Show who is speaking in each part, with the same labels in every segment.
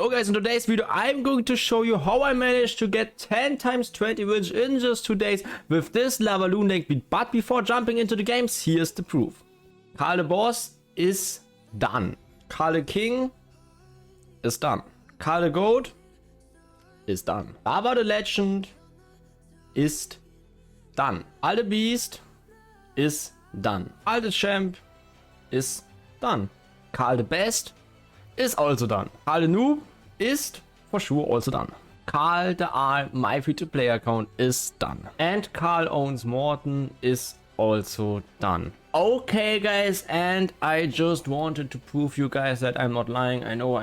Speaker 1: Oh guys, in today's video I'm going to show you how I managed to get 10 times 20 wins in just 2 days with this Lavaloon deck. But before jumping into the games, here's the proof. Carl the Boss is done. Carl the King is done. Carl the Goat is done. Lava the Legend ist done. Carl the Beast is done. Carl the Champ is done. Carl the Best is also done. Carl the Noob is for sure also done. Carl the R, my free-to-play account, is done. And Carl owns Morton is also done. Okay guys, and I just wanted to prove you guys that I'm not lying. I know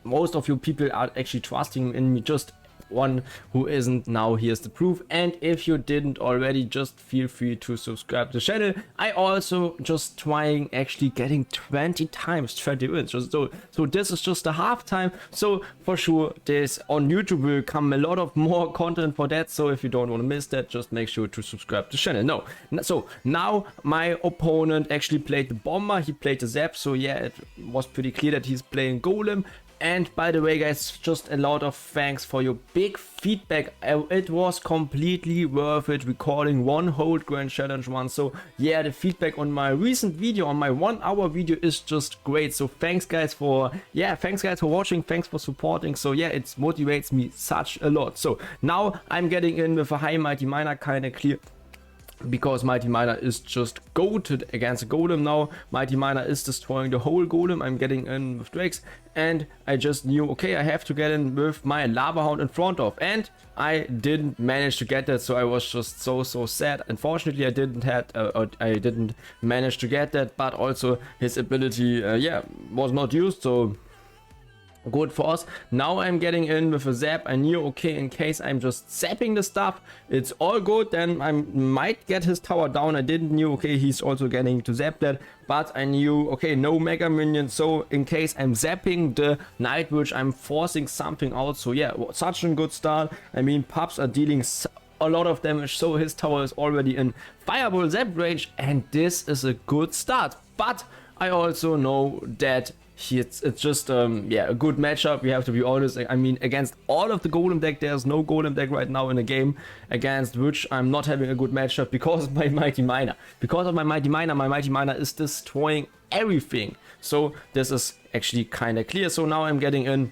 Speaker 1: most of you people are actually trusting in me, just one who isn't. Now here's the proof, and if you didn't already, just feel free to subscribe to the channel. I also just trying actually getting 20 times 20 wins, so this is just a half time, so for sure this on YouTube will come a lot of more content for that. So if you don't want to miss that, just make sure to subscribe to the channel. So now my opponent actually played the Bomber, he played the Zap, so yeah, it was pretty clear that he's playing Golem. And by the way guys, just a lot of thanks for your big feedback. It was completely worth it recording one whole Grand Challenge one. So yeah, the feedback on my recent video, on my 1 hour video, is just great. So thanks guys for watching, thanks for supporting. So yeah, it motivates me such a lot. So now I'm getting in with a high Mighty Miner, kind of clear, because Mighty Miner is just goated against a Golem now. Mighty Miner is destroying the whole Golem. I'm getting in with Drakes, and I just knew, okay, I have to get in with my Lava Hound in front of, and I didn't manage to get that, so I was just so sad. Unfortunately, I didn't manage to get that, but also his ability, was not used, so good for us. Now I'm getting in with a Zap. I knew, okay, in case I'm just zapping the stuff, it's all good, then I might get his tower down. I didn't knew, okay, he's also getting to zap that, but I knew, okay, no Mega Minion, so in case I'm zapping the Night Witch, I'm forcing something out. So yeah, such a good start. I mean, pups are dealing a lot of damage, so his tower is already in Fireball Zap range, and this is a good start. But I also know that it's just a good matchup. We have to be honest. I mean, against all of the Golem deck, there's no Golem deck right now in the game against which I'm not having a good matchup because of my Mighty Miner. Because of my Mighty Miner is destroying everything. So this is actually kind of clear. So now I'm getting in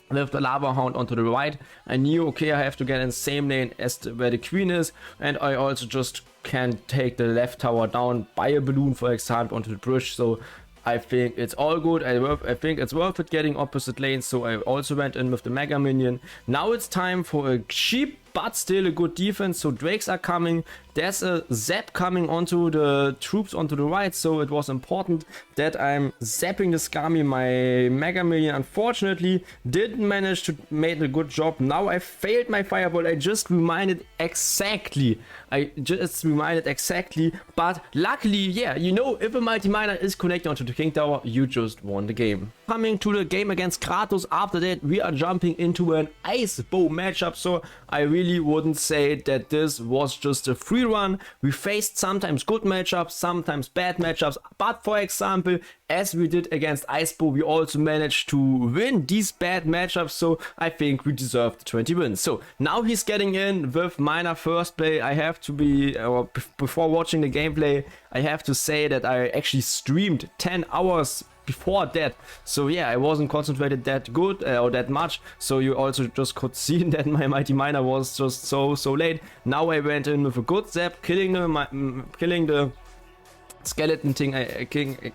Speaker 1: with the Lava Hound onto the right. I knew, okay, I have to get in same lane as where the Queen is, and I also just can take the left tower down by a balloon, for example, onto the bridge. So I think it's all good. I think it's worth it getting opposite lanes, so I also went in with the Mega Minion. Now it's time for a cheap but still a good defense. So Drakes are coming. There's a Zap coming onto the troops onto the right, so it was important that I'm zapping the Skami. My Mega Minion unfortunately didn't manage to make a good job. Now I failed my Fireball. I just reminded exactly, but luckily, yeah, you know, if a Mighty Miner is connected onto the King Tower, you just won the game. Coming to the game against Kratos, after that we are jumping into an Ice Bow matchup, so I really wouldn't say that this was just a free run. We faced sometimes good matchups, sometimes bad matchups, but for example, as we did against Ice Bow, we also managed to win these bad matchups, so I think we deserve the 20 wins. So now he's getting in with Miner first play. I have to be, before watching the gameplay, I have to say that I actually streamed 10 hours before that, so yeah, I wasn't concentrated that good or that much, so you also just could see that my Mighty Miner was just so late. Now I went in with a good Zap, killing the skeleton thing. I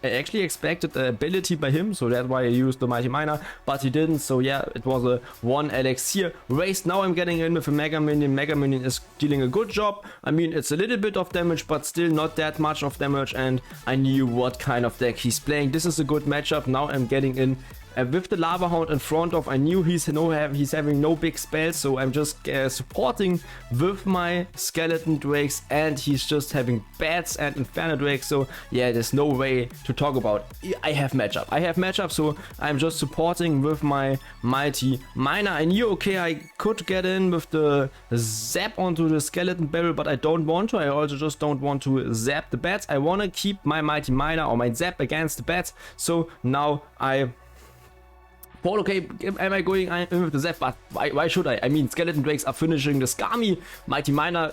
Speaker 1: actually expected the ability by him, so that's why I used the Mighty Miner, but he didn't. So yeah, it was a 1 elixir waste. Now I'm getting in with a Mega Minion. Mega Minion is dealing a good job. I mean, it's a little bit of damage, but still not that much of damage, and I knew what kind of deck he's playing. This is a good matchup. Now I'm getting in with the Lava Hound in front of. I knew he's having no big spells, so I'm just supporting with my Skeleton Drakes, and he's just having Bats and Inferno Drakes. So yeah, there's no way to talk about. I have matchup, so I'm just supporting with my Mighty Miner. I knew, okay, I could get in with the Zap onto the Skeleton Barrel, but I don't want to. I also just don't want to zap the Bats. I want to keep my Mighty Miner or my Zap against the Bats. So now I Paul, okay, am I going in with the Zap? But why should I? I mean, Skeleton Drakes are finishing the Skami. Mighty Miner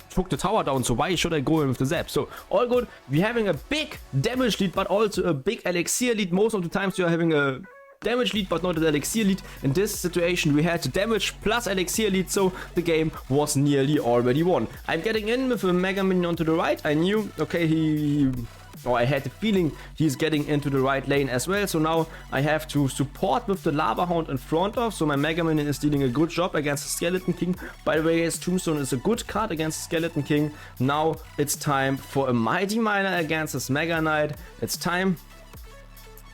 Speaker 1: took the tower down, so why should I go in with the Zap? So, all good. We're having a big damage lead, but also a big elixir lead. Most of the times you're having a damage lead, but not an elixir lead. In this situation, we had damage plus elixir lead, so the game was nearly already won. I'm getting in with a Mega Minion onto the right. I knew, okay, I had the feeling he's getting into the right lane as well, so now I have to support with the Lava Hound in front of, so my Mega Minion is doing a good job against the Skeleton King. By the way, his Tombstone is a good card against the Skeleton King. Now it's time for a Mighty Miner against this Mega Knight. It's time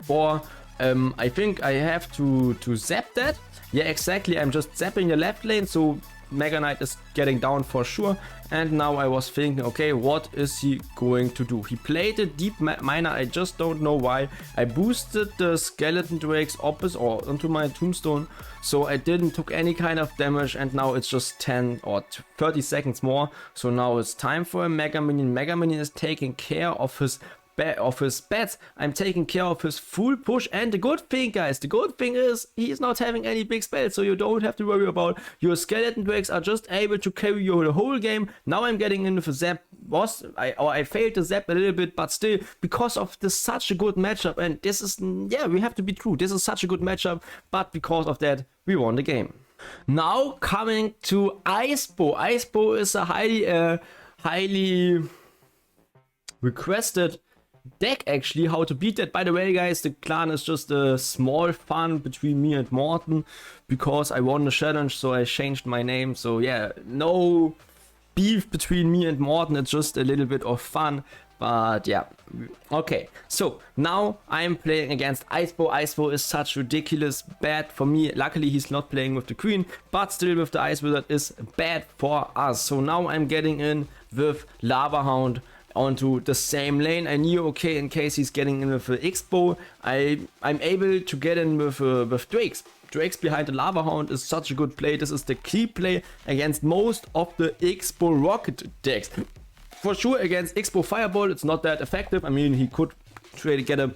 Speaker 1: for, I think I have to zap that. Yeah, exactly, I'm just zapping the left lane, so Mega Knight is getting down for sure. And now I was thinking, okay, what is he going to do? He played a deep miner, I just don't know why. I boosted the Skeleton Drakes opposite or onto my Tombstone, so I didn't took any kind of damage, and now it's just 10 or 30 seconds more. So now it's time for a Mega Minion. Mega Minion is taking care of his bets. I'm taking care of his full push, and the good thing, guys, the good thing is he's not having any big spells, so you don't have to worry about your Skeleton Drakes are just able to carry you the whole game. Now I'm getting in with a Zap. I failed the Zap a little bit, but still, because of this such a good matchup, and this is, yeah, we have to be true, this is such a good matchup, but because of that, we won the game. Now coming to Icebo. Icebo is a highly requested deck, actually. How to beat that, by the way, guys, the clan is just a small fun between me and Morten, because I won the challenge, so I changed my name. So yeah, no beef between me and Morten, it's just a little bit of fun. But yeah, okay, so now I'm playing against Icebo. Icebo is such ridiculous bad for me. Luckily he's not playing with the Queen, but still with the Ice Wizard is bad for us. So now I'm getting in with Lava Hound onto the same lane. I knew, okay, in case he's getting in with the Icebo, I'm able to get in with Drakes. Drakes behind the Lava Hound is such a good play. This is the key play against most of the Icebo rocket decks. For sure, against Icebo Fireball, it's not that effective. I mean, he could get a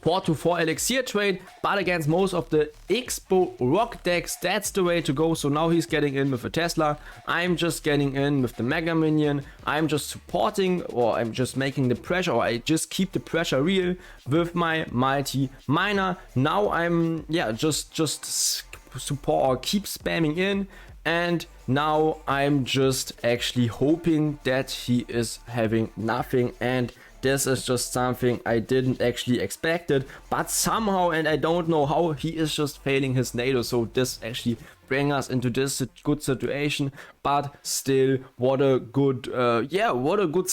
Speaker 1: 4-4 elixir trade, but against most of the Icebo rock decks, that's the way to go. So now he's getting in with a Tesla. I'm just getting in with the Mega Minion. I'm just supporting, or I'm just making the pressure, or I just keep the pressure real with my Mighty Miner. Now I'm, yeah, just support or keep spamming in. And now I'm just actually hoping that he is having nothing, and this is just something I didn't actually expect it, but somehow, and I don't know how, he is just failing his NATO, so this actually brings us into this good situation. But still, what a good what a good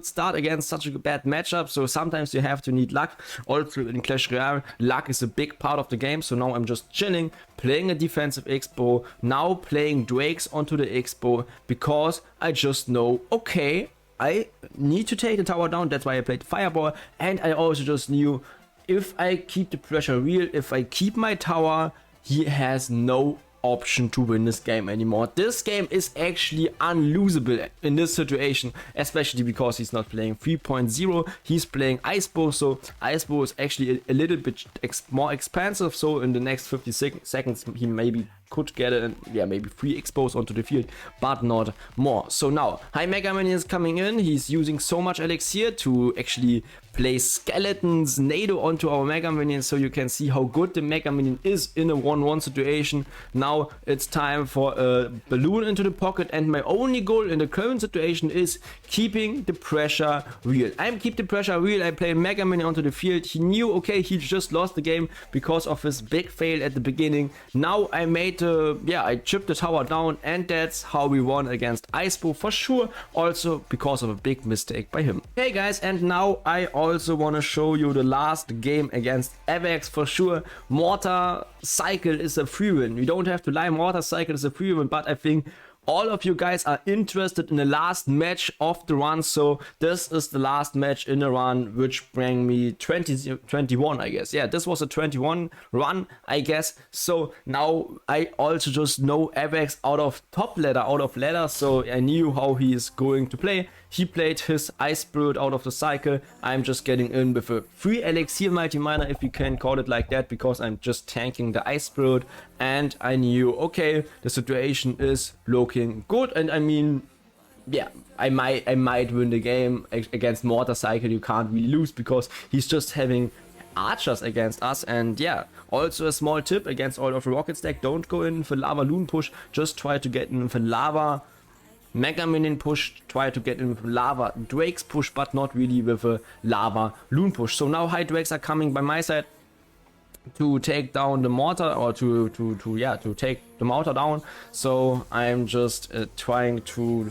Speaker 1: start against such a bad matchup. So sometimes you have to need luck. Also in Clash Royale, luck is a big part of the game. So now I'm just chilling, playing a defensive Icebo, now playing Drakes onto the Icebo, because I just know, okay, I need to take the tower down. That's why I played Fireball. And I also just knew, if I keep the pressure real, if I keep my tower, he has no option to win this game anymore. This game is actually unlosable in this situation, especially because he's not playing 3.0, he's playing Icebo. So Icebo is actually a little bit more expensive, so in the next 50 seconds he maybe could get maybe 3 Icebos onto the field, but not more. So now High Mega Minion is coming in. He's using so much elixir to actually place skeletons NATO onto our Mega Minion, so you can see how good the Mega Minion is in a 1-1 situation. Now it's time for a balloon into the pocket, and my only goal in the current situation is keeping the pressure real. I'm keep the pressure real. I play Mega Minion onto the field. He knew, okay, he just lost the game because of his big fail at the beginning. Now I made I chipped the tower down, and that's how we won against Icebo for sure, also because of a big mistake by him. Okay guys, and now I also want to show you the last game against Avex for sure. Mortar Cycle is a free win. You don't have to lie, Mortar Cycle is a free win, but I think all of you guys are interested in the last match of the run, so this is the last match in the run, which bring me 21, I guess. Yeah, this was a 21 run, I guess. So now I also just know Avex out of ladder, so I knew how he is going to play. he played his Ice Spirit out of the cycle. I'm just getting in with a free elixir multi-miner, if you can call it like that, because I'm just tanking the Ice Spirit, and I knew, okay, the situation is looking good, and I mean, yeah, I might win the game against Mortar Cycle. You can't really lose because he's just having archers against us. And yeah, also a small tip against all of the rocket stack: don't go in for Lavaloon push, just try to get in for lava Mega Minion push, try to get in with lava Drakes push, but not really with a lava loon push. So now high Drakes are coming by my side to take down the mortar, or to take the mortar down. So I'm just trying to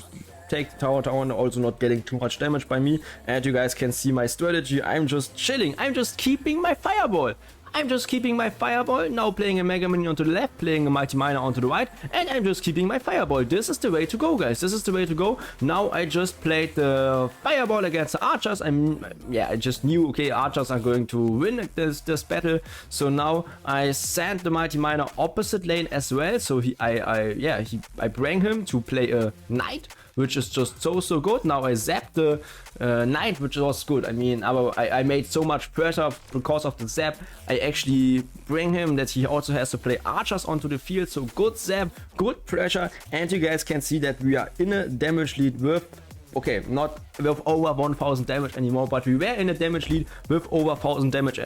Speaker 1: take the tower down, also not getting too much damage by me. And you guys can see my strategy. I'm just chilling, I'm just keeping my fireball. Now playing a Mega Minion onto the left, playing a Mighty Miner onto the right, and I'm just keeping my fireball. This is the way to go, guys. This is the way to go. Now I just played the fireball against the archers. I just knew, okay, archers are going to win this battle. So now I sent the Mighty Miner opposite lane as well. So I bring him to play a knight, which is just so good. Now I zapped the knight, which was good. I mean, I made so much pressure because of the zap. I actually bring him that he also has to play archers onto the field. So good zap, good pressure, and you guys can see that we are in a damage lead with, okay, not with over 1000 damage anymore, but we were in a damage lead with over 1000 damage.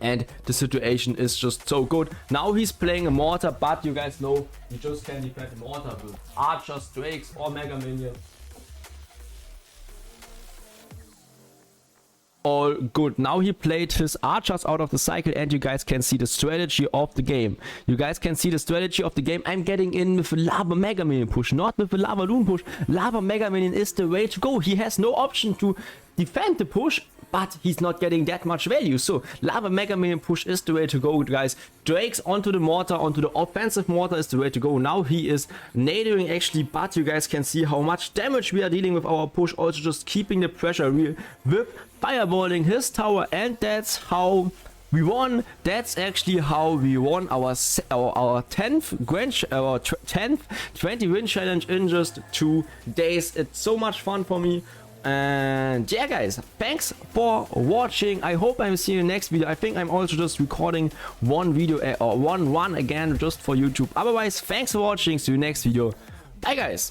Speaker 1: And the situation is just so good. Now he's playing a mortar, but you guys know you just can defend the mortar with archers, drakes, or mega minions. All good. Now he played his archers out of the cycle, and you guys can see the strategy of the game. I'm getting in with a lava mega minion push, not with a Lavaloon push. Lava mega minion is the way to go. He has no option to defend the push, but he's not getting that much value. So lava mega minion push is the way to go, guys. Drakes onto the mortar, onto the offensive mortar is the way to go. Now he is nadering actually, but you guys can see how much damage we are dealing with our push. Also just keeping the pressure real with fireballing his tower, and that's how we won. That's actually how we won our 10th 20 win challenge in just 2 days. It's so much fun for me. And yeah, guys, thanks for watching. I hope I'm seeing you next video. I think I'm also just recording one video or one run again just for YouTube. Otherwise, thanks for watching. See you next video. Bye, guys.